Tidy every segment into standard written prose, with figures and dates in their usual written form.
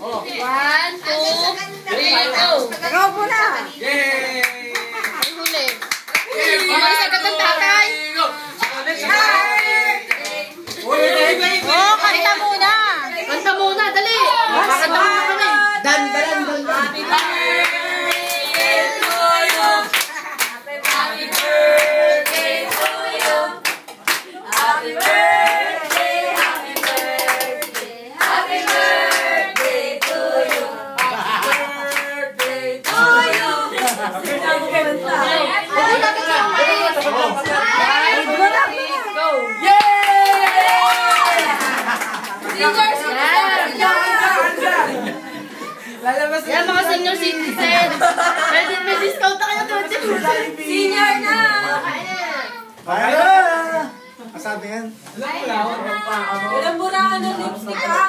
1, 2, 3, go! Ikaw po na. Yay! Ay, huli. Mga sagat ng tatay! Oh, kanta muna. Kanta muna, dali! Makanta muna kami! Dan. Happy birthday to you! Happy birthday to you! Happy birthday, happy birthday, happy birthday to you! Happy birthday to you! Go! Seniors! Lalabas Yan mga senior citizen! May discount na kayo 20%! Senior na! Kaya! Asabi yan. Ilang burahan ng lipstick ka?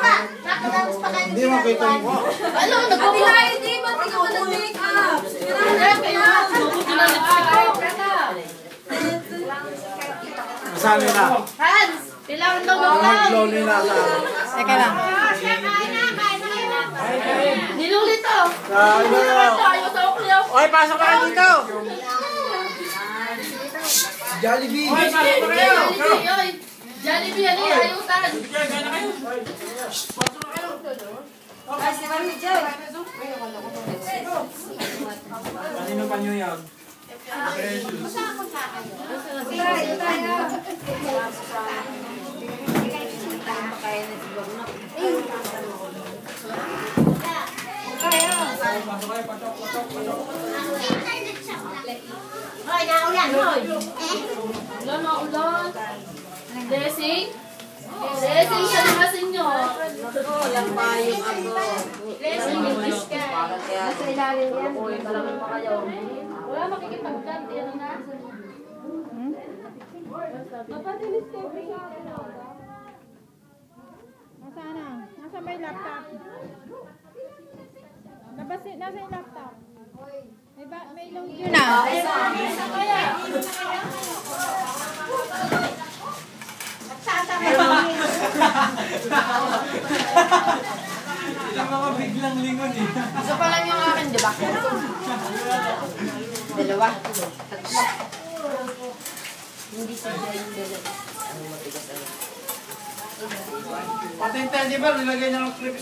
Hindi mo kita mo. Ano? Nagpapila! Hindi ba? Tingnan mo ng make-up. Mabuti na lipstick ko! Asabi na. Hans! Kailangan daw mo lang! Nag-lonely na sa... Teka lang. Nilulit to! Kaya! Ayaw sa uklyo! Oy, pasok ka dito! Jollibee. Jollibee, ano yung ayutan? Kanino pa nyo yan? Hoy, naulan, hoy! Ulan, naulan! Blessing? Blessing siya naman sa inyo! Walang payong ako. Blessing, English ka! Nasa ilalim yan. Malaman pa kayo. Wala makikipag-chat, ano na? Papatilis kayo, Nasaan na? Nasa may laptop. Nasa yung laptop. May load yun na. Yung mga biglang lingon eh. Isa pa lang yung akin, di ba? Dalawa. Hindi siya yung dalawa. Pati yung teddy bear, nilagay niya ng clip.